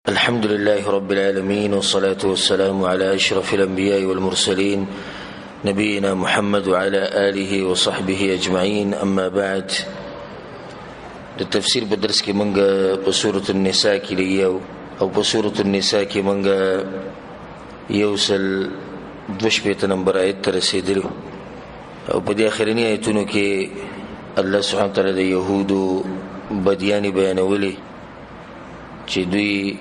الحمد لله رب العالمين والصلاة والسلام على أشرف الأنبياء والمرسلين نبينا محمد وعلى آله وصحبه أجمعين. أما بعد، التفسير بدرس كي منغا بسورة النساء كي ليو أو بسورة النساء كي منغا يوصل دوشبيت نمبر آيات ترسيدلو أو بدي آخرين آياتونو كي الله سبحانه وتعالى دا يهودو بدياني بيانولي چې دوی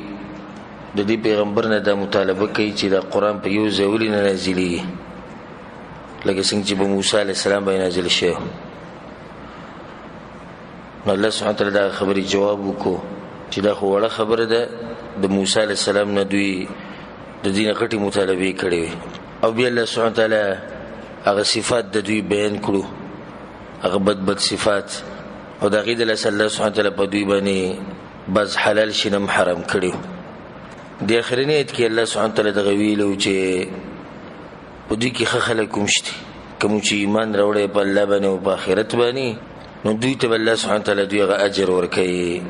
د دې پیغمبر نه دا مطالبه کوي چې دا قرآن په یو ځای ولې نه نازلېږي، لکه څنګه چې په موسی علیه السلام باندې نازل شوی. نو الله سبحانه وتعالی دا خبرې جواب وکړو چې دا خو وړه خبره ده، د موسی علیه السلام نه دوی د دې نه غټې مطالبې کړې وې. او بیا الله سبحانه وتعالی هغه صفات د دوی بیان کړو، هغه بد صفات، او د هغې د لاسه الله سبحانه وتعالی په دوی باندې بس حلال شنم حرام کړیو. د اخرنی ایت کې الله سبحانه وتعالی دغه ویلو چې په دې کې ښه خلک کوم شته، کوم چې ایمان راوړی په الله باندې او په آخرت باندې، نو دوی ته الله سبحانه وتعالی دوی هغه اجر ورکوي.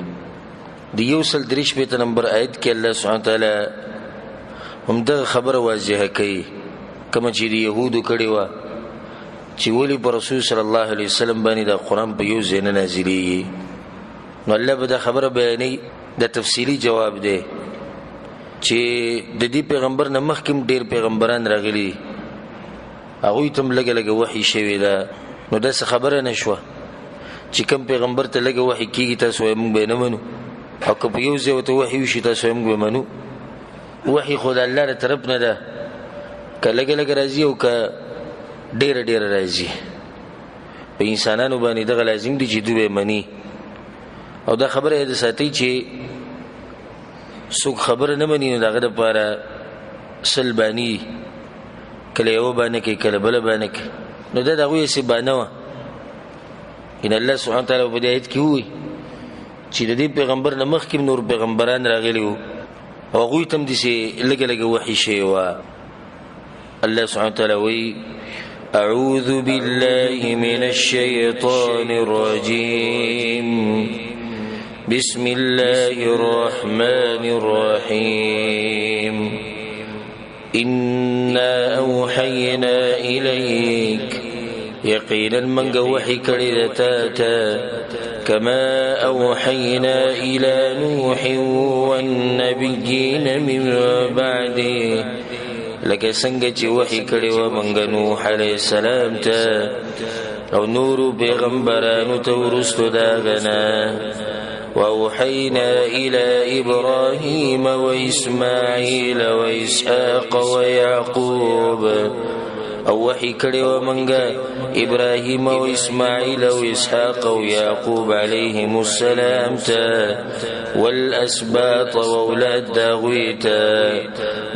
د 133 نمبر آیت کې الله سبحانه وتعالی همدغه خبره واضحه کوي، کوم چې د یهودو کړې وه چې ولې په رسول صلی الله علیه وسلم باندې د قرآن په یو ځای نه نازلېږي. نو الله به دا خبره بیانوي، دا تفصیلی جواب دی چې د دې پیغمبر نه مخکې ډېر پیغمبران راغلي، هغوی ته هم لږه وحي شوې ده. نو داسې خبره نه شوه چې کوم پیغمبر ته لږه وحي کېږي تاسو وایي موږ به یې نه منو، او که په یو ځای ورته وحي وشي تاسو وایي موږ به منو. وحي خو د الله له طرف نه ده، که لږه راځي او که ډېره راځي. په انسانانو باندې دغه لازم دي چې دوی به مني. او دا خبره یې د ساتي چې څوک خبره نه مني، نو د هغه دپاره سل باني، کله یوه بانه کوي کله بله بانه کوي. نو دا د هغوی هسې بانه وه. ان الله سبحانه وتعالی په دې آیت کې ووایي چې د دې پیغمبر نه مخکې نور پیغمبران راغلي وو، او هغوی ته هم داسې لږه وحي شوې وه. الله سبحانه وتعالی وایي: أعوذ بالله من الشيطان الرجيم، بسم الله الرحمن الرحيم، إنا أوحينا إليك، يقينا من وحي كردتاتا، كما أوحينا إلى نوح والنبيين من بعده، لکه څنګه چې وحي کړی و موږ نوح علیه السلام ته او نورو پیغمبرانو ته وروستو د هغه نه. وأوحينا إلى إبراهيم وإسماعيل وإسحاق ويعقوب، او وحي کړی و موږ ابراهیم او اسماعیل او اسحاق او یعقوب علیهم السلام ته، والاسباط واولاد داوود ته،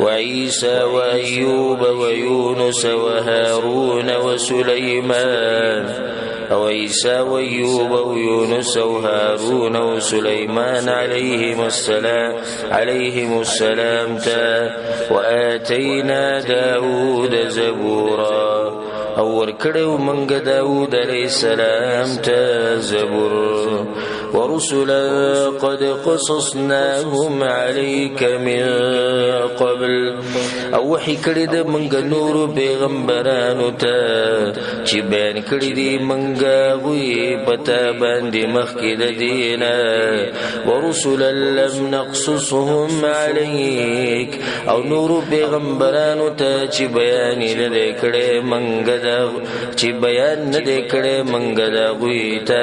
وعيسى وأيوب ويونس وهارون وسليمان، او عيسى وأيوب ويونس وهارون وسليمان عليهم السلام ته، وآتينا داود زبورا، او ورکړو موږ داود علیه السلام ته زبور، ورسلا قد قصصناهم عليك من قبل، او وحي کړی د موږ نورو پیغمبرانو ته چې بیان کړي دي موږ هغوی پتا باندې مخکې د دې نه، ورسلا لم نقصصهم عليك، او نورو پیغمبرانو ته چې بیان نه دی کړی موږ چې بیان نه دی کړی موږ د هغوی ته.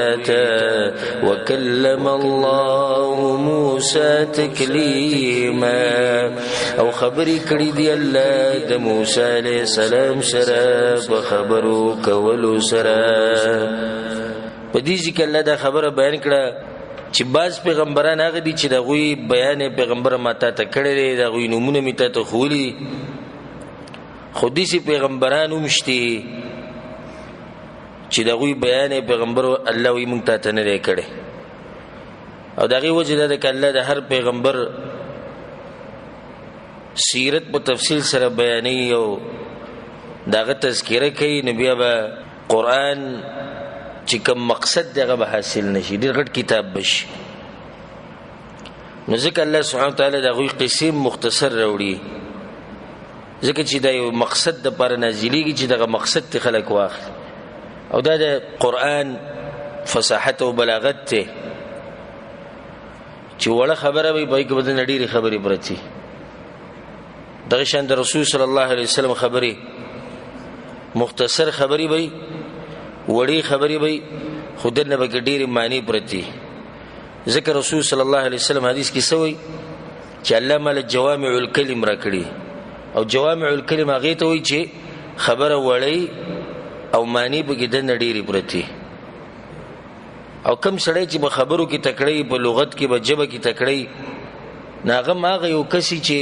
وکلم الله موسی تکلیما، او خبرې کړي دي الله د موسی علیه السلام سره په خبرو کولو سره. په دې ځکه الله دا خبره بیان کړه چې بعض پیغمبران هغه دي چې د هغوی بیان پیغمبر ما تا ته کړی دی، د هغوی نومونه مې تا ته ښولي، خو داسې پیغمبران هم شته چې د هغوی بیان پیغمبر الله وایي موږ تا ته نه دی کړی. او د هغې وجه دا ده که الله د هر پیغمبر سیرت په تفصیل سره بیانوي او د هغه تذکره کوي، نو بیا به قرآن چې کوم مقصد دی هغه به حاصل نشي، ډېر غټ کتاب بشي. نو ځکه الله سبحانه وتعالی د هغوی قصې مختصر راوړي، ځکه چې دا یو مقصد دپاره نازلېږي چې دغه مقصد ته خلک واخلي. او دا د قرآن فصاحت او بلاغت ته چې وړه خبره وي په هغې کې به دنه ډېرې خبرې پرتې. دغه شان د رسول صلی الله علیه وسلم خبرې مختصر خبرې وي، وړې خبرې وي، خو دنه به کې ډېرې معنی پرتې. ځکه رسول صلی الله علیه وسلم حدیث کې څه وایي چې الله ماله جوامع الکلم را کړي، او جوامع الکلم هغې ته وایي چې خبره وړی او معنی به کې دنه ډېرې پرتې. او کم سړی چې په خبرو کې تکړی، په لغت کې، په ژبه کې تکړی، نو هغه هغه یو کسي چې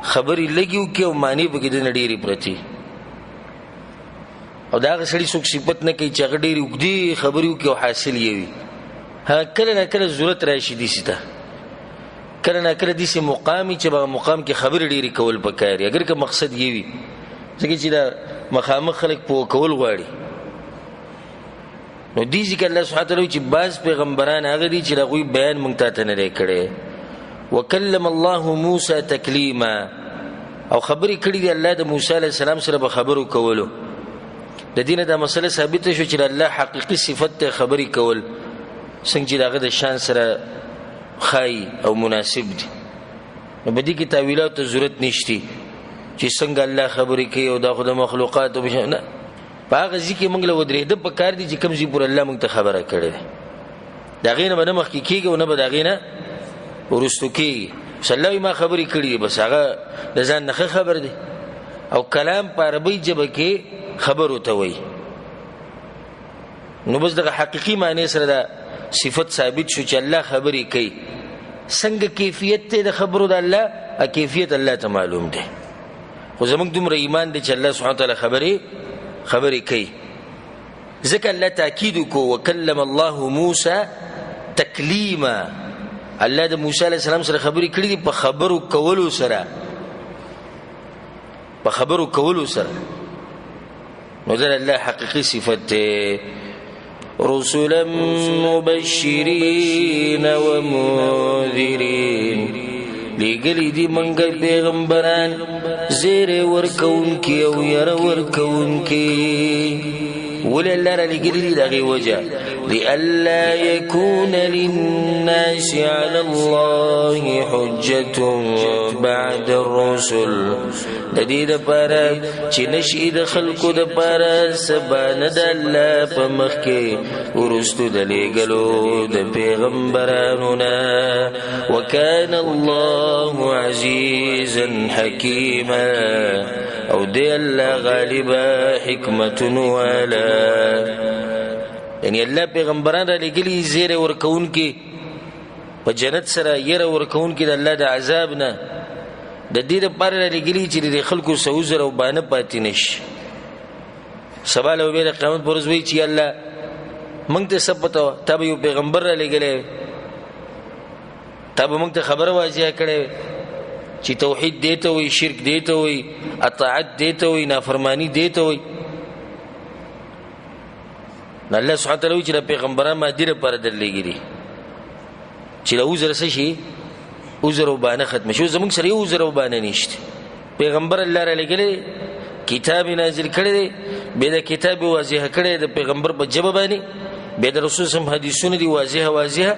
خبرې لږې وکړي او معنی به کې دنه ډېرې پرتې. او د هغه سړي څوک صفت نه کوي چې هغه ډېرې اوږدې خبرې وکړي او حاصل یې وي. کله نه کله ضرورت راشي داسې ته، کله نه کله داسې مقام وي چې په مقام کې خبرې ډېرې کول پکار وي، اگر که مقصد یې وي. ځکه چې دا مخامخ خلک پوه کول غواړي. نو دې ځکه الله سبحانه وتعالی چې بعض پیغمبران هغه دي چې د هغوی بیان موږ ته ته نه دی کړی. وکلم الله موسی تکلیما، او خبرې کړي دي الله د موسی علیه السلام سره په خبرو کولو. د دې نه دا مسله ثابته شو چې د الله حقیقي صفت ته خبرې کول څنګه چې د هغه د شان سره ښایي او مناسب دي. نو په دې کې تاویلاتو ته ضرورت نشته چې څنګه الله خبرې کوي او دا خو د مخلوقاتو نه. په هغه ځای کې موږ له ودرېده پکار دي چې کوم ځای پورې الله موږ ته خبره کړې ده. د هغې نه به نه مخکې کېږي او نه به د هغې نه وروستو کېږي. بس الله وایي ما خبرې کړي دي، بس هغه د ځان نه ښه خبر دی. او کلام په عربۍ ژبه کې خبرو ته وایي. نو بس دغه حقیقي معنی سره دا صفت ثابت شو چې الله خبرې کوي. څنګه کیفیت دی د خبرو د الله، کیفیت الله ته معلوم دی. خو زموږ دومره ایمان دی چې الله سبحانه وتعالی خبرې کوي. ځکه الله تاکید وکړو وکلم الله موسی تکلیما، الله د موسی علیه السلام سره خبرې کړي دي په خبرو کولو سره، په خبرو کولو سره. نو دا الله حقیقي صفت دی. رسلا مبشرین ومنذرین، لګلی دي منګ پیغمبران زیر ورکونکي او ير ورکونکي. ولې الله را لګلی دي؟ دغه وجه لئلا يكون للناس على الله حجة بعد الرسل، د دې دپاره چې نشي د خلکو دپاره سبانه د الله په مخ کې وروستو د لېږلو د پیغمبرانو نه. وکان الله عزیزا حکیما، او دی الله غالبا حکمت والا. یعنی الله پیغمبران را لګلی زیره ورکوونکي په جنت سره، یره ورکوونکي د الله د عذاب نه. د دې لپاره را لګلی چې د خلکو څه عذر او بانه پاتې نشي. سبا له به د قیامت پر ورځ وایي چې الله موږ ته څه پته وه، تا به یو پیغمبر را لګلی، تا به موږ ته خبره واضحه کړې چې توحید دې ته وایي، شرک دې ته وایي، اطاعت دې ته وایي، نافرمانی دې ته وایي. الله سبحانه وتعالی وایي چې د پیغمبران ما دې لپاره درلېږلي چې له عذر څه شي، عذر او بانه ختم شي. زموږ سره یو عذر او بانه نشته. پیغمبر الله را لګلی، کتاب نازل کړی دی، بیا د کتاب واضحه کړی د پیغمبر په ژبه باندې، بیا د رسول صلی الله علیه وسلم حدیثونه دي واضحه.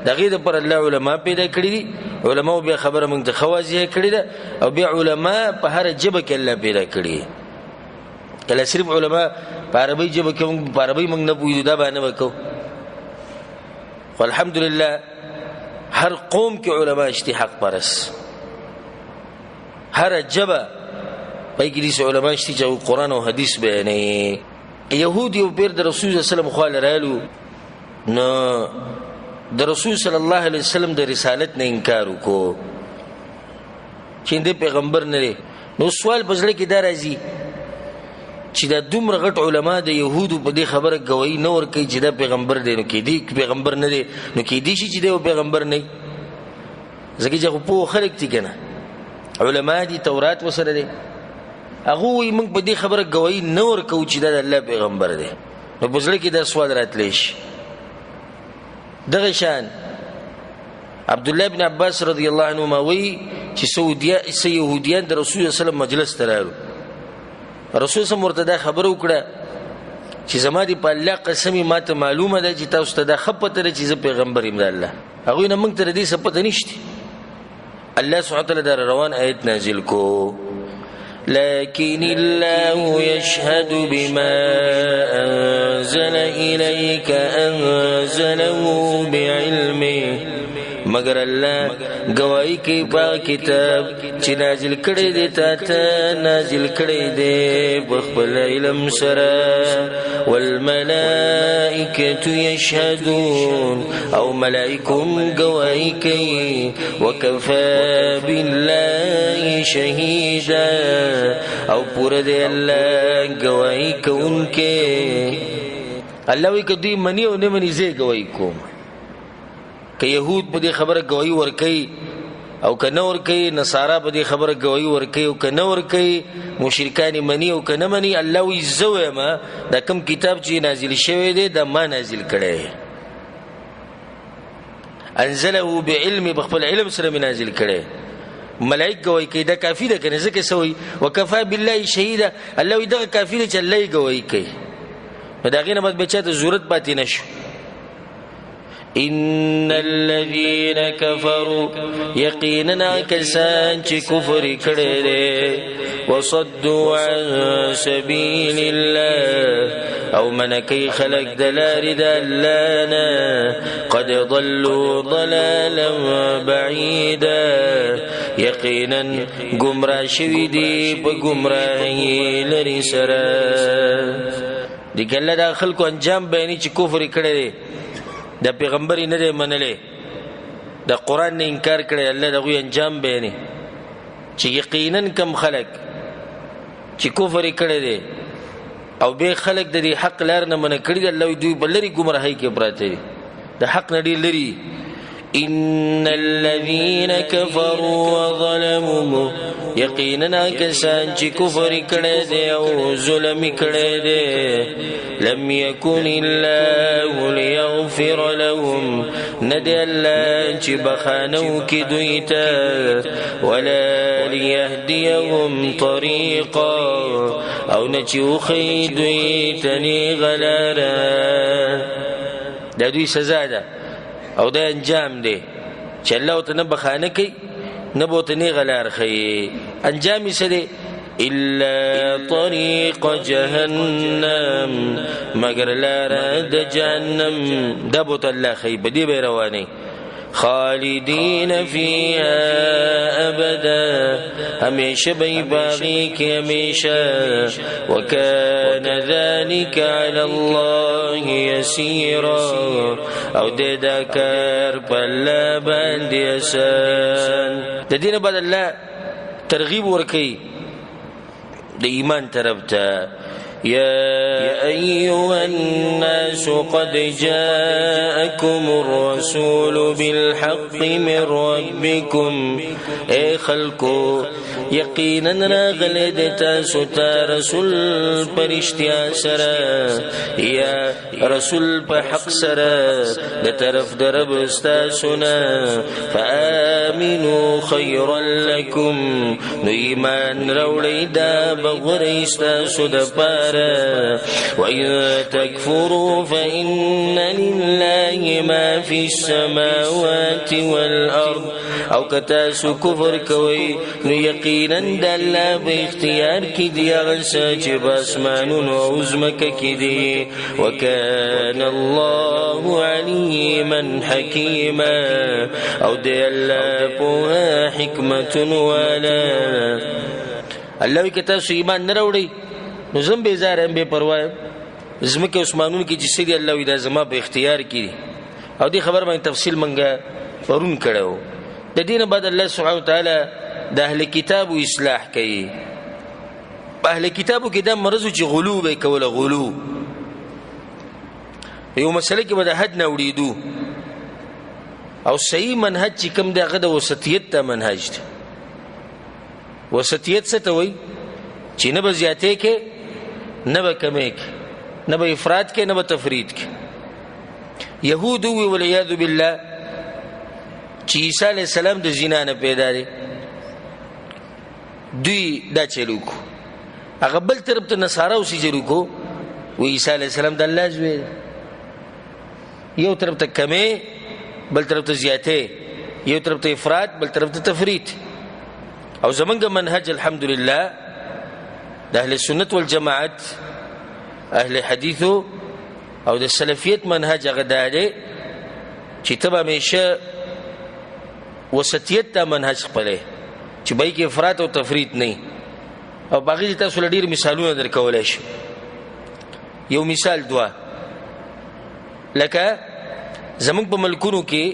د هغې دپاره الله علما پیدا کړي دي. علماو بیا خبره موږ ته ښه واضحه کړې ده، او بیا علما په هره ژبه کې الله پیدا کړي. کله صرف علما په عربۍ ژبه کې موږ په عربۍ موږ نه پوهېږو، دا به نه به کوو. خو الحمدلله هر قوم کې علما شته حق پرست، هر ژبه پای کې داسې علما شته چې قرآن او حدیث بیانوي. یهود یو پیر د رسول صلی الله علیه وسلم خواله رالو، نو د رسول صلی الله علیه وسلم د رسالت نه انکار وکړو چې د پیغمبر نه دی. نو سوال په زړه کې دا راځي چې دا دومره غټ علما د یهودو په دې خبره ګواهي نه ورکوي چې دا پیغمبر دی، نو کیدی پیغمبر نه دی، نو کیدی شي چې دی پیغمبر نه. ځکه چې خو پوه خلک دي که نه، علما دي، تورات ورسره دی. هغه وایي موږ په دې خبره ګواهي نه ورکوو چې دا د الله پیغمبر دی. نو په زړه کې دا سوال راتلی شي. دغه شان عبد الله بن عباس رضی الله عنهما وی چې يهوديان د رسول الله صلی الله علیه وسلم مجلس ته راغلو. رسول الله مرتدا خبر وکړه چې زما دی په الله قسمی ماته معلومه ده چې تاسو ته د خپته چې زه پیغمبر یم د الله. هغه نه موږ ته دې سپته نشته. الله سبحانه وتعالى در روان آیت نازل کو لكن الله يشهد بما أنزل إليك أنزله بعلمه مگر الله گواہی کوي په کتاب چې نازل کړي دي ته نازل کړي دي په خپل علم سره والملائکه یشهدون او ملائکم گواہی کوي وکفى بالله شهیدا او پورا دی الله گواہی کوونکې. الله وی کدی منی او نه منی زه گواہی کوم. که يهود په دې خبره گواہی ورکي او که نه ورکي نصارا په دې خبره گواہی ورکي او که نه ورکي مشرکان منی او که نه منی الله وی زو ما دا کوم کتاب چې نازل شوی دی دا ما نازل کړی انزله بعلم بخپل علم سره نازل کړی. ملائک گواہی کوي دا کافی ده کنه ځکه سوی وکفى بالله شهیدا الله وی دا کافی ده چې الله گواہی کوي. دا غینه مت بچاته ضرورت پاتې نشو. ان الذين كفروا يقينا كسان چې کفر کړي دي وصدوا عن سبيل الله او منکی خلق دلار دلانا قد ضلوا ضلالا بعيدا یقینا گمراه شوی دی په گمراهی لري سره. دی ګل دا خلکو انجام بیانی چې کفر کړي دي دا پیغمبر نه دی منلې دا قران نه انکار کړي الله دغه انجام بیانې چې یقینا کم خلق چې کفر کړي دي او به خلق د دې حق لار نه من کړي الله دوی بلری گمراهي کې پراته دي د حق نه دی لري. ان الذين كفروا وظلموا یقینا کسان چې کفر کړي دي او ظلم کړي دي لم يكن الله ليغفر لهم ندي الله چې بخانو کې دوی ته ولا ليهديهم طريقا او نچوخي دوی تني غلارا. دا دوی سزا ده او دا انجام دی چې الله ته نه بخانه کوي نه بوته نه غلار خي. انجام یې څه دی؟ الا طريق جهنم مگر لار د جهنم دا بوته الله خي بدی به رواني خالدين فيها ابدا همیشه به باغی کې همیشه وكان ذلك على الله يسيرا او دې دا کار په الله باندې آسان. د دې نه بعد الله ترغیب ورکي د ایمان طرف ته. يا أيها الناس قد جاءكم الرسول بالحق من ربكم اي خلقو یقینا راغلی د تاسو ته رسول پرشتیا سره یا رسول په حق سره د طرف د رب تاسو نه فآمنوا خيرا لكم نو ایمان راوړی دا بغوری تاسو د وإن تكفروا فإن لله ما في السماوات والأرض او کتاسو کفر کوي نو یقینا د الله په اختیار کې دی هغه چې باسمانونو او زمکه کې دی وکانه الله علیما حکیما او دی الله په حکمت والا. الله کتاسو ایمان نه راوړي نو زم بیزار هم بے پروا زمکه عثمانون کی جسے دی الله دا زما په اختیار کی او دی خبر باندې تفصیل منګه ورون کړو. د دین بعد الله سبحانه وتعالى د اهل کتاب اصلاح کوي. اهل کتابو کې د مرزو چې غلو به کوله غلو یو مسله کې به د حد نه وړیدو او صحیح منهج چې کوم دغه د وسطیت ته منهج دی. وسطیت څه ته وایي چې نه به زیاتې کې نه به کمې کې نه به افراد کې نه به تفرید کې. یهود وی والعیاذ بالله چې عیسی علیه السلام د زنا نه پیدا دی دوی دا چلو کو هغه بل طرف ته نصارا اوسې چلو کو و عیسی علیه السلام د الله زوی یو طرف ته کمې بل طرف ته زیاتې یو طرف ته افراط بل طرف ته تفریط او زمونږ منهج الحمدلله د اهل سنت والجماعت اهل حدیث او د سلفیت منهج هغه دی چې ته به همیشه وسطیت ته منهج خپلې چې بای کې افراط او تفریط نه او باقي تاسو لډیر مثالونه درکولای شي یو مثال دوا لکه زمونږ په ملکونو کې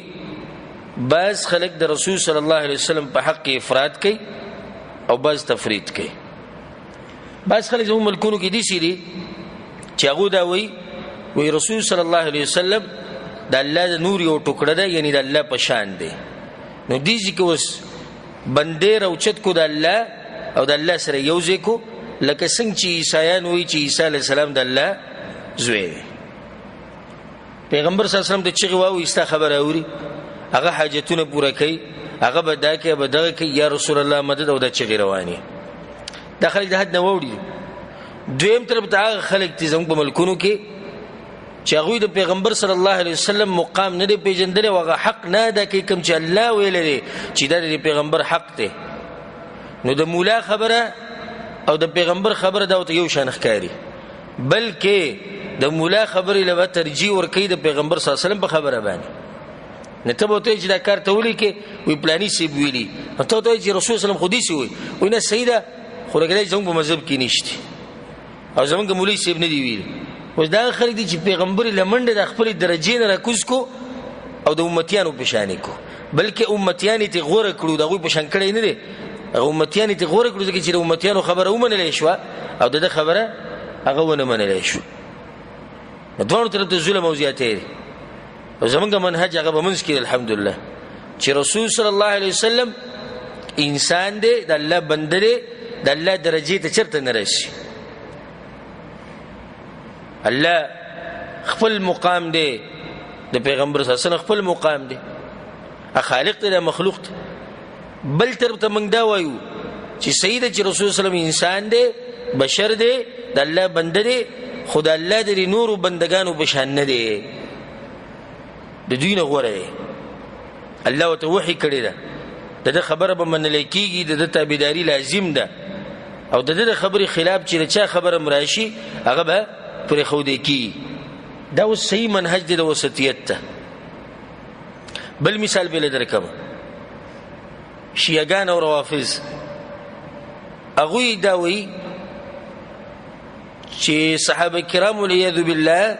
بعض خلک د رسول صلی الله علیه وسلم په حق کې افراط کوي او بعض تفریط کوي بعض خلک زمونږ ملکونو کې دي سړي چې هغه دا وی رسول صلی الله علیه وسلم د الله د نور یو ټوکړه ده یعنی د الله په شان دی نو دې ځکه اوس بندې راوچت کو د الله او د الله سره یو ځای کو لکه څنګه چې عیسایان وایي چې عیسی علیه السلام د الله زوی دی پیغمبر صلی الله علیه وسلم د چغې واو ایستا خبر اوري هغه حاجتونه پوره کوي هغه به دا کوي به دغه کوي یا رسول الله مدد او د چغې رواني دا خلک د حد نه وړي دویم طرف ته هغه خلک چې زموږ په ملکونو کې چې هغوی د پیغمبر صلی الله علیه وسلم مقام نه دی پیژندلی او هغه حق نه ادا کوي کوم چې الله ویلی دی چې دا د پیغمبر حق دی نو د مولا خبره او د پیغمبر خبره دا ورته یو شان ښکاري بلکې د مولا خبرې له به ترجیح ورکوي د پیغمبر صلی الله علیه وسلم په خبره باندې نه ته به ورته وایي چې دا کار ته ولیکې وایي پلاني صاحب ویلي نو ته ورته وایي چې رسول صلی الله علیه وسلم خو داسې وایي نه صحیح ده خو لکه دا زموږ په مذهب کې نشته او زمونږ مولوي صاحب نه دی ویلي اوس دا خلک دي چې پیغمبر له منډه د خپل درجې نه راکوز کو او د امتیانو په شان کو بلکې امتیان ته غوړه کړو دغه په شان کړی نه دي امتیان ته غوړه کړو چې د امتیانو خبره ومنلې شو او د خبره هغه ونه منلې شو دوه طرف ته ظلم او زیاتې او زمونږ منهج هغه به منځ کې الحمدلله چې رسول صلی الله علیه وسلم انسان دی د الله بنده دی د الله درجې ته چرته نه راشي الله خپل مقام دی د پیغمبر صلی الله علیه وسلم خپل مقام دی خالق دی مخلوق دی بل طرف ته موږ دا وایو چې سید چې رسول صلی الله علیه وسلم انسان دی بشر دی د الله بنده دی خدای الله د نور بندگانو بشان نه دی د دوی نه غوړه دی الله وته وحی کړی ده د خبره به منل کیږي د تابعداري لازم ده او د خبرې خلاف چې چا خبره مراشي هغه به پر خو دې کی دا اوس صحیح منهج دی د وسطیت ته بل مثال به درکم شیعاګان او روافض هغه دا وی چې صحابه کرام ولیاذ بالله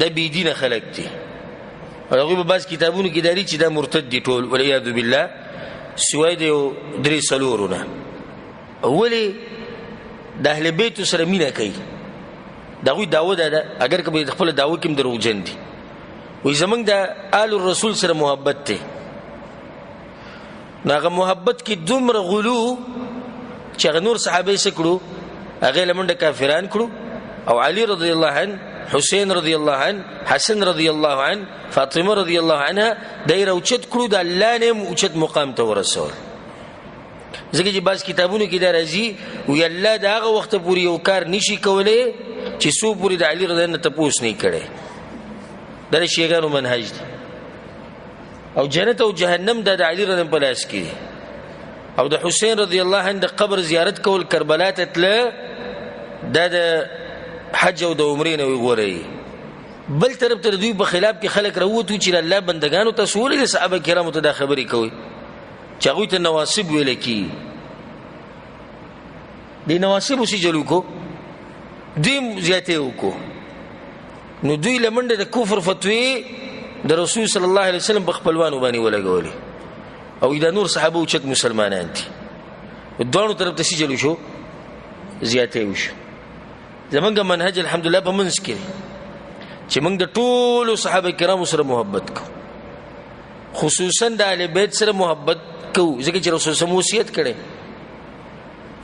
د بيدینه خلق دي هغه په باز کتابونو کې داري چې دا مرتد دي ټول ولیاذ بالله سوای دی درې سلورونه اولی د اهل بیت سره مینا کوي دغه داوود ده اگر کبه خپل داوود کوم دروغجن دي وې زمنګ د آل الرسول سره محبت ته ناغه محبت کې دومره غلو چې نور صحابه یې کړو هغه لمنډه کافران کړو او علي رضی الله عنه حسین رضی الله عنه حسن رضی الله عنه فاطمه رضی الله عنها دایره اوچت کړو د الله نه اوچت مقام ته ورسول ځکه چې بعض کتابونو کې دا راځي وی الله داغه وخت پورې یو کار نشي کولای چې سو پوری د علی رضی الله عنه تپوس نه کړي دا شیعاګانو منهج دی او جنت او جهنم د علی رضی الله عنه په لاس کې او د حسین رضی الله عنه د قبر زیارت کول کربلا ته تل د حج او د عمرې نه وګوري بل طرف ته دوی په خلاف کې خلک راووتو چې الله بندگانو ته سول دي صحابه کرامو ته د خبرې کوي چې هغه ته نواسب ویل کی دي نواسب وسې جلو کو دیم زیاته وکړو نو دوی لمنډه د کفر فتوی د رسول صلی الله علیه وسلم په خپلوانو باندې ولګولې او دا نور صحابه او چت مسلمانان دي دوه طرف ته سجلو شو زیاته وشو زمونږ منهج الحمدلله په منځ کې چې موږ د ټولو صحابه کرامو سره محبت کو خصوصا د اهل بیت سره محبت کو ځکه چې رسول الله وصیت کړي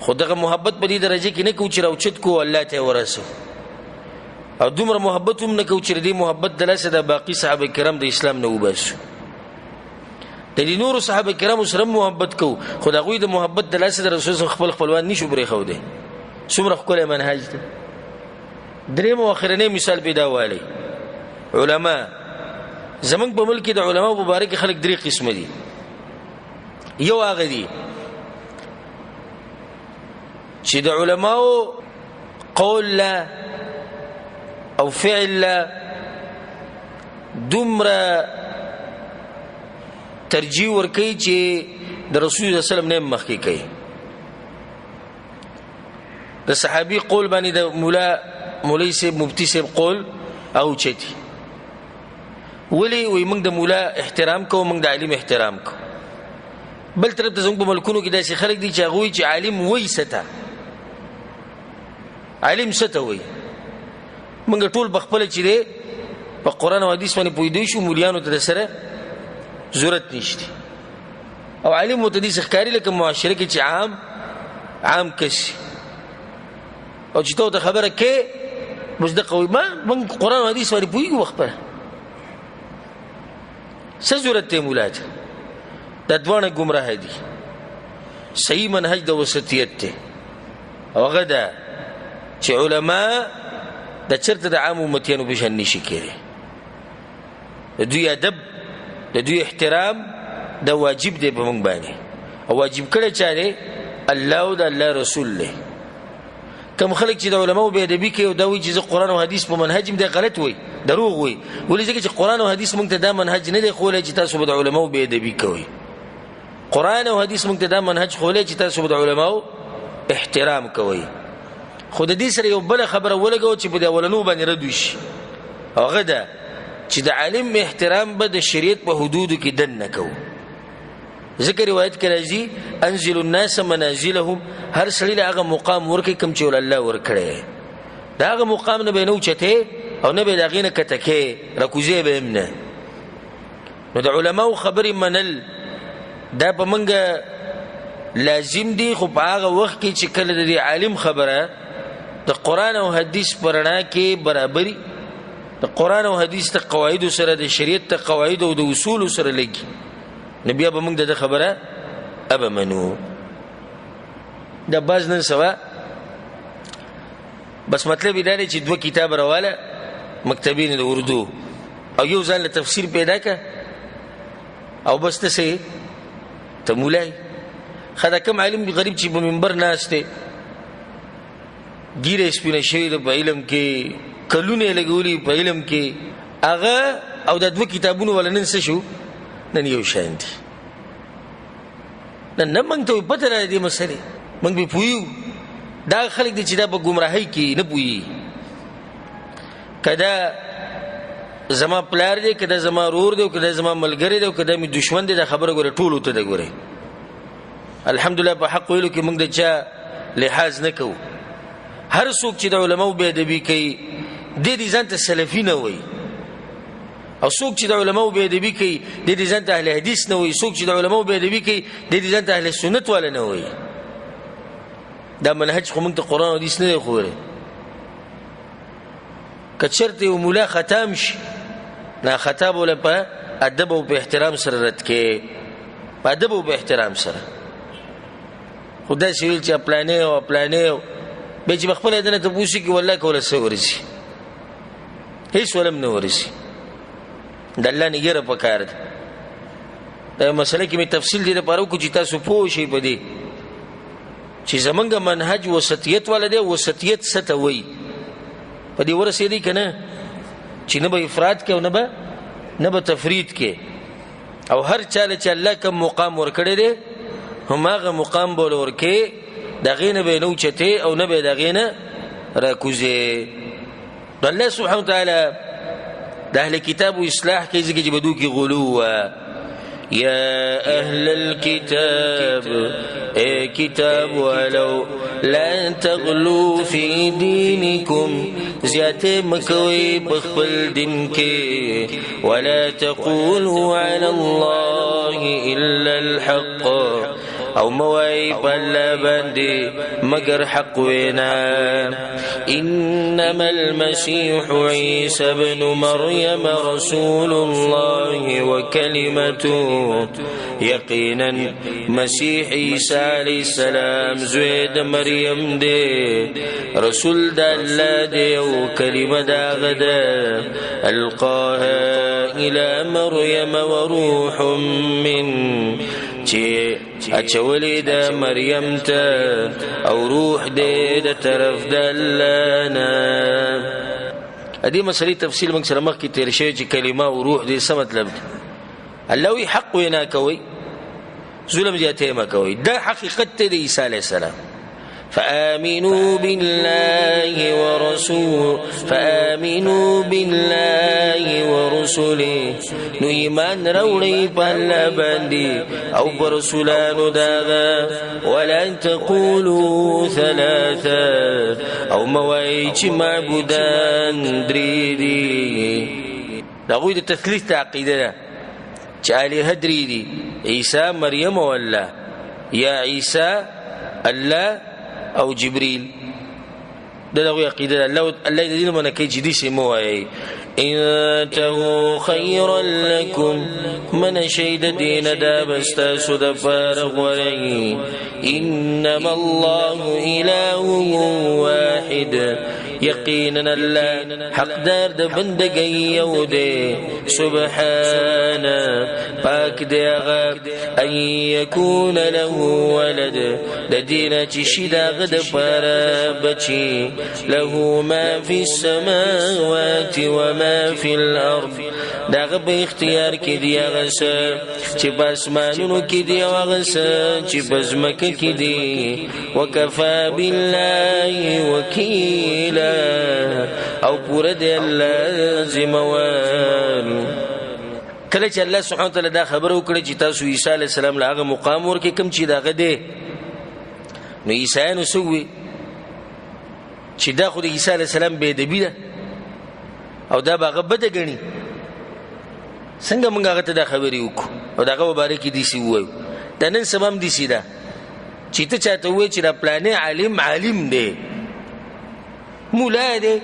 خدغه محبت په دې درجه کې نه کو چې راوچت کو الله ته ورسو او دومره محبت هم نه کو چې دې محبت دلاسه د باقی صحابه کرام د اسلام نه وباسو د د دې نور صحابه کرامو سره محبت کو خو دا غوی د محبت د لاسه د رسول خپل خپلوان نشو برې خو دي څومره خپل منهج دی. درې مو اخرنه مثال پیدا والی علما زمنګ په ملک د علما مبارک خلک درې قسم دي. یو هغه دي چې د علماو قول لا او فعل لا دومره ترجیح ورکوي چې د رسول الله صلی الله علیه وسلم نه مخکې کوي. د صحابي قول باندې د مولوی صاحب مفتی صاحب قول او چتی ولی وي موږ د مولا احترام کوو موږ د عالم احترام کوو. بل طرف ته زموږ په ملکونو کې داسې خلک دي چې هغوی چې عالم وایي سته عالم سته وایي موږ ټول بخپله چې دی په قرآن او حدیث باندې پوهېدی شو مولیانو ته د سره ضرورت نشته او عالم ورته داسې ښکاري لکه معاشره کې چې عام کس او چې ته ورته خبره کې مصدق وایي موږ قرآن او حدیث باندې پوهېږو خپله څه ضرورت دی مولا ته. دا دوانه ګمراه دي. صحیح منهج د وسطیت دی او هغه ده چې علما د چرته د عام امتیانو په شان نشي کېدی. د دوی ادب د دوی احترام دا واجب دی په موږ باندې او واجب کړی چا دی الله او د الله رسول دی. کوم خلک چې د علماو بې ادبي کوي او دا وایي چې زه قرآن او حدیث په منهج دا غلط وایي دروغ وایي. ولې ځکه چې قرآن او حدیث موږ ته دا منهج نه دی ښوولی چې تاسو به د علماو بې ادبي کوئ. قرآن او حدیث موږ ته دا منهج ښوولی چې تاسو به د علماو احترام کوئ. خو د دې سره یو بله خبره ولګوه چې په د اولنو باندې رد وشي او هغه ده چې د عالم احترام به د شریعت په حدودو کې دننه کوو. ذکر روایت کې راځي انزل الناس منازلهم هر سړي له هغه مقام ورکړي کوم چې الله ورکړی د هغه مقام نه به نه اوچتې او نه به د هغې نه کتکې راکوزې به هم نه. نو د علماو خبرې منل دا په موږ لازم دي خو په هغه وخت کې چې کله د دې عالم خبره د قرآن او حدیث په رڼا کې برابري د قرآن او حدیث ته قواعدو سره د شریعت ته قواعدو او د اصولو سره لګي نو بیا به موږ د خبره ابه منو. دا باز نن سوا بس مطلب یې دا دی چې دوه کتاب راواله مکتبین د اردو او یو ځان له تفسیر پیدا که او بس ته ته مولای خدا کم عالم غریب چې په منبر ناست دی ګیره سپینه شوې ده په علم کې کلونه یې لګولي په علم کې هغه او دا دوه کتابونه ولا نن څه شو نن یو شان دي. نن موږ ته پته نه دی مسلې موږ به پوهیو دا خلک دي چې دا په ګمراهۍ کې نه پوهي. کدا زما پلار دی کدا زما رور دی کدا زما ملګری دی کدا می دشمن دی دا خبره ګوره ټول ته دا ګوره الحمدلله په حق ویلو کې موږ د چا لحاظ نه کوو. هر څوک چې د علماو بې ادبي کوي دې ځان ته سلفي نه وایي او څوک چې د علماو بې ادبي کوي دې ځان ته اهل حدیث نه وایي. څوک چې د علماو بې ادبي کوي دې ځان ته اهل سنت والا نه وایي. دا منهج خو موږ ته قرآن او حدیث نه دی ښوولی. که چېرته یو مولا ختم شي نه خطا به وله په ادب او په احترام سره رد کې په ادب او په احترام سره. خو داسې ویل چې پلانې او پلانې بیا چې په خپله دنه تپوس کړي والله که وله څه ورسي هېڅ ولم نه ورسي. د الله نه یره پکار ده. دا یو مسله کې مې تفصیل دې دپاره وکړو چې تاسو پوه شئ په دې چې زمونږ منهج وسطیت والا دی. وسطیت څه ته وایي په دې ورسېدی که نه چې نه به افراط کې او نه به تفرید کې او هر چاله چې الله کوم مقام ورکړی دی هماغه مقام به ورکې د هغې نه به یې نه اوچتې او نه به یې د هغې نه راکوزې. نو الله سبحانه وتعالی د اهل کتابو اصلاح کوي ځکه چې بدو کې غلو يا أهل الكتاب اے کتاب ولو لا تغلو في دينكم زیاته مکوي بخبل دین کې ولا تقولوا على الله إلا الحق او موای پلا باندې مگر حق وینا انما المسيح عيسى ابن مريم رسول الله وكلمته یقینا مسیح عیسی علیہ السلام زوی د مریم دی رسول د الله دی او کلمه داغه ده القاها الى مریم وروح من چې اچولې د مریم ته او روح دې د طرف د الله نه. ادي مسلې تفصیل موږ سره مخکې تیر شوی چې کلمه او روح دې څه مطلب دی. الله وی حق وینا کوي ظلم جاته ما کوي دا حقیقت ته د عیسی علیه السلام. فآمنوا بالله ورسله نو ایمان راوړی په الله باندې او پر رسولانو داغه ولا تقولوا ثلاثه او موای چې معبودان درې دي. دا غوی د تثلیث عقیده ده چې الہ درې دي عیسی مریم او الله یا عیسی الله او جبريل. دغه عقیده الله دې نه منکه جدي شي مو وای انتهو خيرا لكم من شهد دين دا بستاسو دا فارغ ورئی انما الله اله واحد یقینا الله حقدار د بندګۍ یو دی سبحانه پاک دی هغه ان یکون له ولد د دینه چې شي دغه د پاره بچي له ما فی السماوات وما فی الارض دغه په اختیار کې دی هغه چې په اسمانونو کې دی هغه چې په ځمکه کې دی وکفا بالله وکیلا او پورا دی الله ذمہوار. کله چې الله سبحانه وتعالی دا خبر وکړي چې تاسو عیسی علیه السلام له هغه مقام ورکې کوم چې داغه دی نو عیسایانو سوي چې دا خو د عیسی علیه السلام بے ادبی ده او دا باغه بده غني څنګه موږ هغه ته دا خبرې وکړو او داغه مبارک دي سی وایو دا نن سبم دي سی دا چې ته چاته وای چې دا پلانې عالم دی مولا دی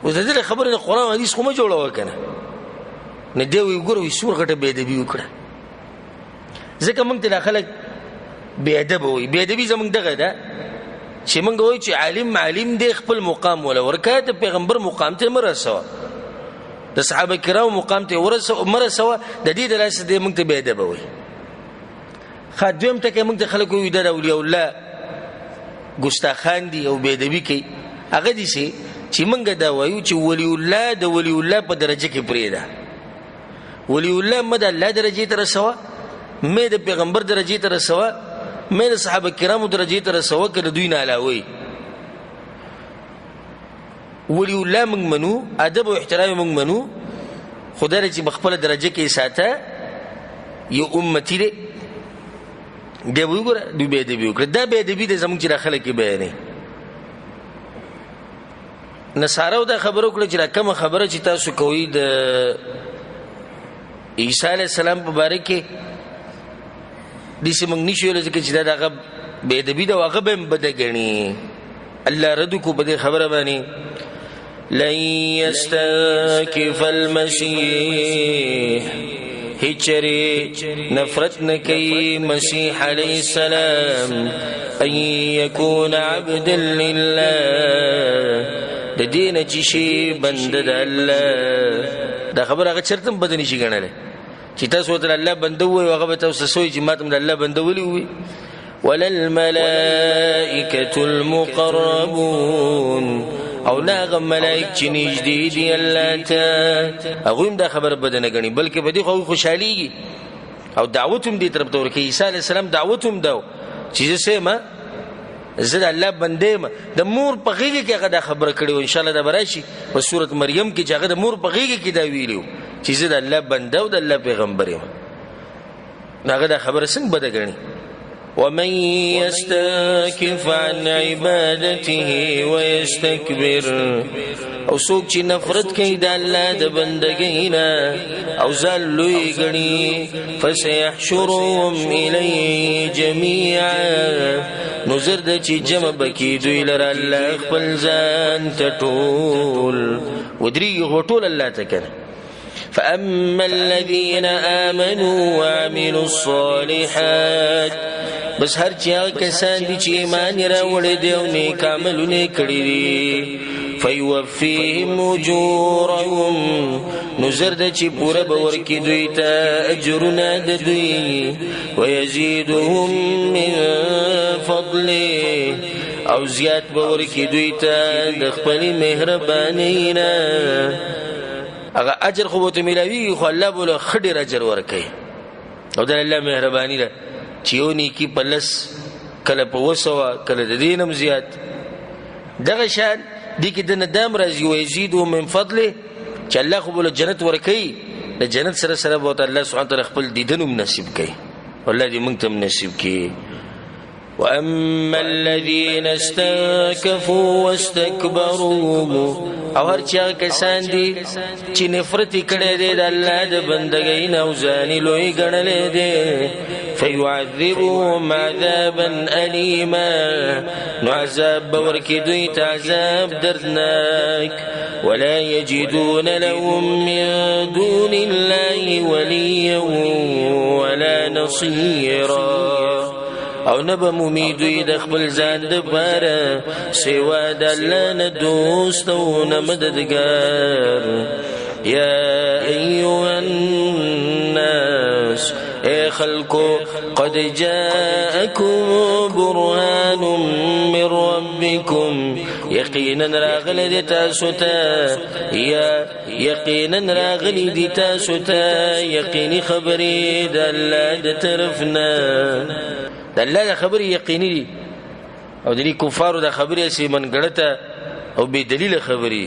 وزدل خبره د قران حدیث خو ما جوړه وکنه نه دی وی ګورو سور غټه بے ادبی وکړه ځکه موږ ته خلک بے ادب وي بے ادبی زموږ دغه ده چې موږ وای چې عالم دی خپل مقام ولا ورکه د پیغمبر مقام ته مرسو د صحابه کرام مقام ته مرسو د دې دراسه د موږ ته بے ادب وي خادم ته موږ ته خلک وي د اولیاء الله ګستاخان دي او بے ادبی کوي هغه دي چې موږ دا وایو چې ولی الله په درجه کې پریدا ولی الله مد الله درجه ته رسوا مې د پیغمبر درجه ته رسوا مې د صحابه کرامو درجه ته رسوا کړه دوی نه علاوه ولی الله موږ منو ادب او احترام موږ منو خدای چې بخپل درجه کې ساته یو امتی دی دی وګوره دوی به دی وګوره دا به دی د زموږ چې راخله کې بیانې نصارو دا خبرو کړ چې کوم خبره چې تاسو کوي د عیسی علی السلام مبارک کې د سیمنګ نشو لږه چې دا دغه به ادبی دا هغه به بدګنی الله رد کو بده خبره باندې لن يستكف المسيح هچری نفرت نکی مسیح علیہ السلام ان یکون عبد لله د دین چشی بند د الله دا خبر هغه چرتم بدنی شي غنل چې تاسو ته الله بندو وي هغه تاسو سوي چې ماته د الله بندولي وي وللملائکه المقربون او ناغه ملائک چې نږدې دي الله ته هغه دا خبر بدنه غني بلکې بدی خو خوشحالي او دعوتهم دي طرف تور کې عیسی علی السلام دعوتهم دا چې سمه زه الله بندې ما د مور په غیږ کې هغه خبره کړې او ان شاء الله دا براشي په سورۃ مریم کې چې هغه د مور په غیږ کې دا ویلو چې زه الله بنده او د الله پیغمبر یم هغه دا خبره څنګه بده غني ومن يستكف عن عبادته ويستكبر او څوک چې نفرت کوي د الله د بندګۍ نه او ځان لوی ګڼي فسيحشرهم الیه جميعا نو زر د چې جمع بکي دوی لره الله خپل ځان ته ټول ودرېږي ټول الله ته کنه فأما الذين آمنوا وعملوا الصالحات بس هر چا کسان دي چې ایمان راوړي دي او نیک عملونه کړی دي فيوفيهم أجورهم نظر د چې پوره باور کې دوی ته اجرونه د دوی ويزيدهم من فضله او زیات باور کې دوی ته د خپل مهربانۍ نه اگر اجر خو ته ملوي خو الله بوله خډیر اجر ورکړي او د الله مهرباني ده چې یو نیکی پلس کله په وسوه کله د دینم زیات دغه شان دي کې د ندام راځي ويزيدو من فضله چې الله خو بوله جنت ورکړي د جنت سره سره به الله سبحانه تعالی خپل دیدنوم نصیب کړي والله دې موږ ته نصیب کړي وأما الذين استكفوا واستكبروا او هر چا کسان دي چې نفرت کړي دي د الله د بندګۍ نه او ځان لوی ګڼلې دي فيعذبهم عذابا أليما نو عذاب ورکي دوی ته عذاب دردناک ولا يجدون لهم من دون الله وليا ولا نصيرا او نبا ممیدوی د خپل ځان د پاره سوا د الله نه دوست او نه مددگار یا ایها الناس اے خلقو قد جاءکم برهان من ربکم یقینا راغلی دی تاسو ته یا یقینا راغلی دی تاسو ته یقینی خبری د الله د طرفنا د الله د خبرې یقیني دي او د کفارو د خبرې سي منګړته او به دلیل خبرې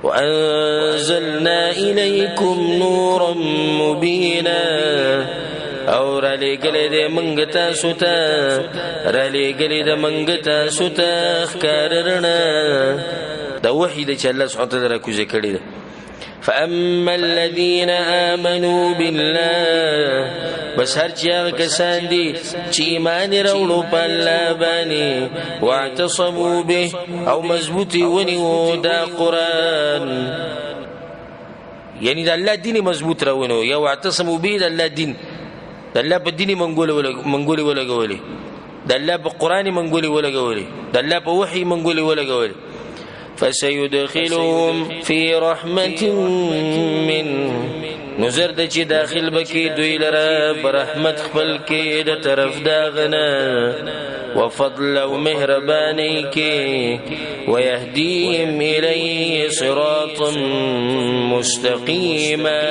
وانزلنا الیکم نورا مبینا او را لګلې د منګ تاسو ته را لګلې د منګ تاسو ته ښکاررنا د وحی د چې الله سبحانه وتعالی را کوزه کړی فأما الذين آمنوا بالله بس هر چا کسان دي چې ایمان راوړو په الله باندې واعتصموا به او مضبوطی ونیو دا قرآن یعنی د الله دین مضبوط راونو یا واعتصموا به د الله دین د الله په دین منګولي ولګولي د الله په قرآن منګولي ولګولي د الله په وحي منګولي ولګولي فسيدخلهم في رحمة من نظر د چې داخل بکی دوی لره برحمت خپل کې د طرف داغنا وفضل او مهربانی کې ويهديهم إليه صراطا مستقيما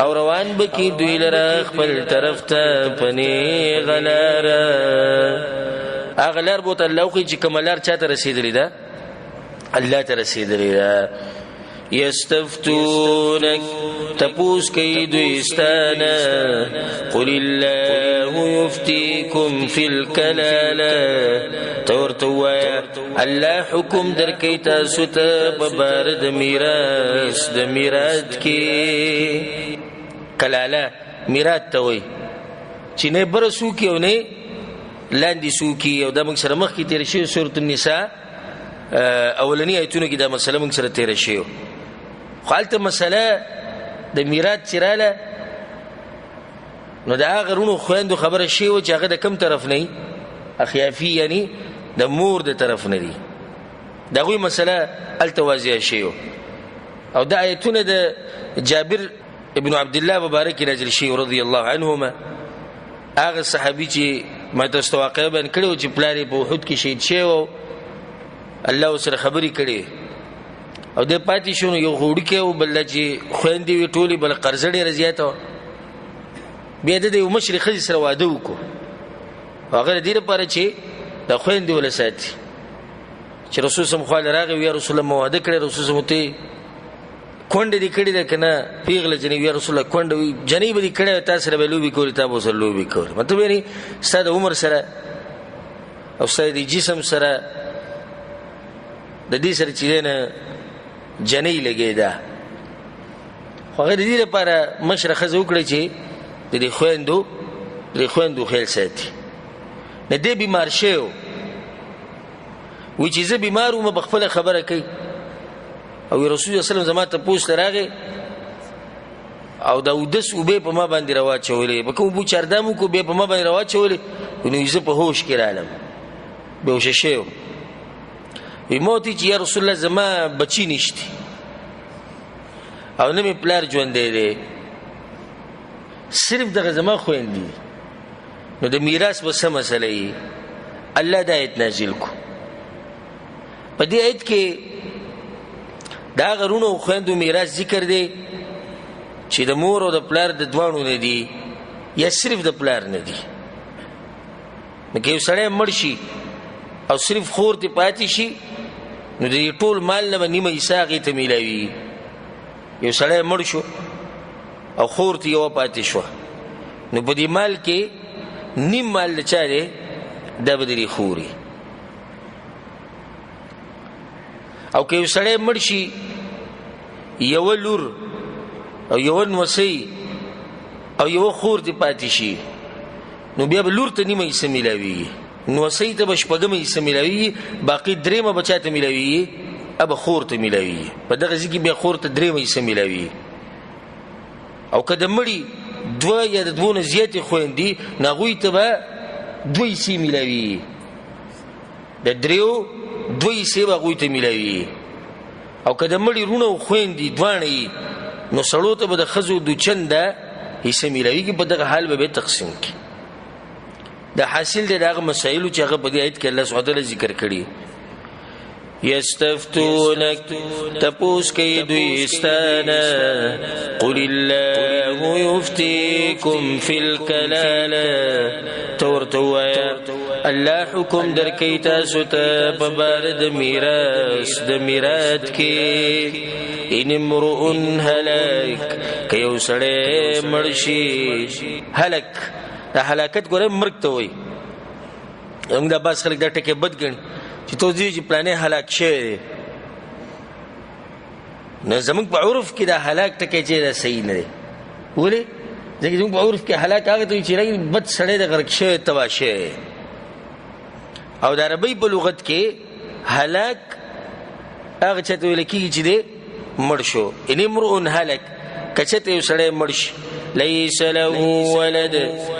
او روان بکی دوی لره خپل طرف ته پنی غلارا اغلار بوت الله خو چې کملار چاته رسیدلی ده الله ته رسیدلی ده يستفتونك تپوس کئی دوستانا قل الله يفتيكم في الكلالة تورتوایا الله حکم در کئی تاسو تا ببارد میراث د میراث کی کلاله میراث توي چې نه برسو کی او نه لاندې سو کی او د موږ سره مخ کی تیر شي سورۃ النساء اولنی ایتونه کې دا مسله موږ سره تیر شي خالته مسله د میراث چراله نو دا غرونو خويندو خبره شي او چې هغه د کم طرف نه اخیافی یعنی د مور د طرف نه دي دا غوي مسله التوازیه شي او دا ایتونه د جابر ابن عبد الله مبارک نازل شي رضی الله عنهما هغه صحابي چې ما تاسو واقع بیان کړو چې پلاری په احد کې شهید شو الله سره خبري کړي او د پاتې شونو یو غوړ کې او بل چې خويندې وی ټولي بل قرضړي رضیاته بیا د یو مشرخ سره واده وکړو هغه دې لپاره چې د خويندې ولساتي چې رسول الله صلی الله علیه وسلم راغی یا رسول الله واده کړی رسول الله ته کونډه دې کړې ده که نه پیغله جنۍ یا رسول الله کونډه وي جنۍ به دې کړې وه تا سره به لوبې کولې تا به ورسره لوبې کولې مطلب یعنې ستا د عمر سره او ستا د جسم سره د دې سره چې دی نه جنۍ لګېده خو هغه د دې لپاره مشره ښځه وکړه چې د دې خویندو خیال ساتي نه دی بیمار شوی وی چې زه بیمار وم به خپله خبره کوي او رسول الله سلم زما تپوس ته راغی او د اودس اوبې په ما باندې راواچولې به که اوبو چاردام وکړو بیا په ما باندې راواچولې نو زه په هوش کې رالم بېهوشه شوی وم وی ما ورته چې یا رسول الله زما بچي نشته او نه مې پلار ژوندی دی صرف دغه زما خویندې نو د میراث به څه مسله یي الله دا آیت نازل کو په دې آیت کې د هغه وروڼو او خویندو میراث ذکر دی چې د مور او د پلار د دواړو نه دي یا صرف د پلار نه دي نو که یو سړی مړ شي او صرف خور ته پاتې شي نو د دې ټول مال نه به نیمه حصه هغې ته میلاوي یو سړی مړ شو او خور ته یوه پاتې شوه نو په دې مال کې نیم مال د چا دی دا به د دې خوري او که یو سړی مړ شي یوه لور او یوه نوسۍ او یوه خور ته پاتې شي نو بیا به لور ته نیمه حصه میلاویږي نوسۍ ته به شپږمه حصه میلاویږي باقي درېیمه به چا ته میلاویږي به خور ته میلاویږي په دغه ځای کې بیا خور ته درېیمه حصه میلاویږي او که د مړي دوه یا د دوه نه زیاتې خویندې نو هغوی ته به دوه حصې میلاویږي د درېیو دوه حصې به هغوی ته میلاویږي او که د مړي وروڼه او خویندې دواړه یي نو سړو ته به د ښځو دو چنده حصه میلاویږي په دغه حال به بیا تقسیم کړي دا حاصل دی د هغه مسایلو چې هغه په دې آیت کې الله سبحانه وتعالی ذکر کړي یستفتونک تپوس کوي دوی ستانه قل الله یفتیکم فی الکلاله ته ورته ووایه الله حکم درکوي تاسو ته په باره د میراث د میراث کې ان امرؤ هلک که یو سړی مړ شي هلک دا هلاکت ګوره مرګ ته وایي موږ دا بعض خلک دا ټکې بد ګڼي چې تو ځي چې پلانې هلاک شوی دی نو زموږ په عرف کې دا هلاک ټکی چې دا صحیح نه دی ولې ځکه زموږ په عرف کې هلاک هغه ته وایي چې بد سړی د غرق شوی تباه شوی او د عربۍ په لغت کې هلاک هغه چا ته ویل کېږي چې دی مړ شو ان امرؤ هلک که چېرته یو سړی مړ شي لیس له ولد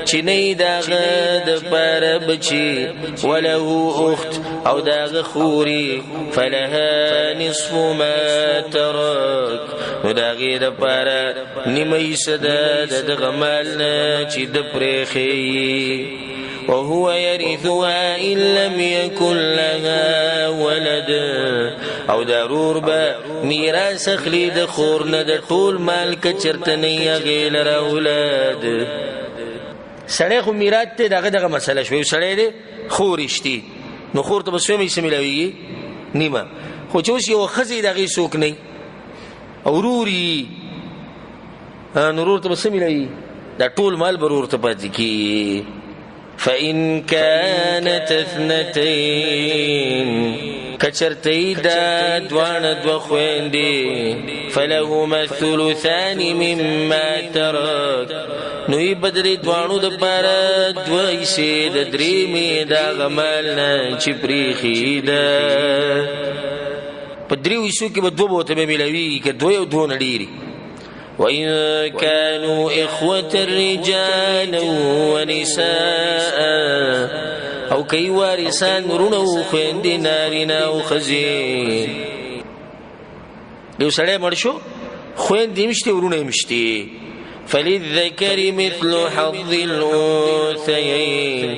چې نه د هغه دپاره بچي وله اخت او د هغه خوري فلها نصف ما ترک نو د هغې دپاره نیمه حصه ده د دغه مال نه چې ده پرېښیي وهو يرثها إن لم يكن لها ولد او ضرور به میراث اخلي د خور نه د ټول مال که چېرته نه یې هغې لره اولاد سړی خو میراث دی دغه مسله شوه یو سړی دی خور رشتي نو خور ته به څومره حصه میلاویږي نیمه خو چې اوس یوه ښځه د هغې څوک نه او ورور یي نو ورور ته به څه میلاویږي دا ټول مال به ورور ته پاتې کېږي فإن كانت اثنتين کچرتی دا دوان دو خویندی فلهما الثلثان مما ترک نوی بدری دوانو دا پارا دوی سی دا دریمی دا غمالنا چی پریخی دا پا دریو ایسو که با دو بوتا بمیلوی که دوی و دو نڈیری وَإِن كَانُوا إِخْوَةً رِجَالًا وَنِسَاءً او کئی وارثان رونو خویندې نارینه او ښځې یو سړی مړ شو خویندې یې مشتې ورونه یې مشتې فللذکر مثل حظ الانثیین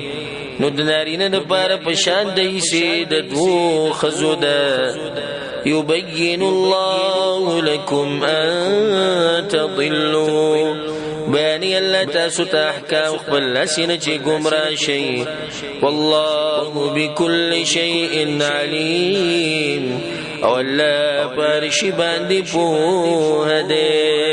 نو د نارینه دپاره په شان د حصې د دوو ښځو ده يبين الله لكم أن تضلوا بیانی اللہ تاسو تا احکام خپل لسین چی گمرا شئی والله بكل شيء علیم او اللہ پارشی باندی پوہ دے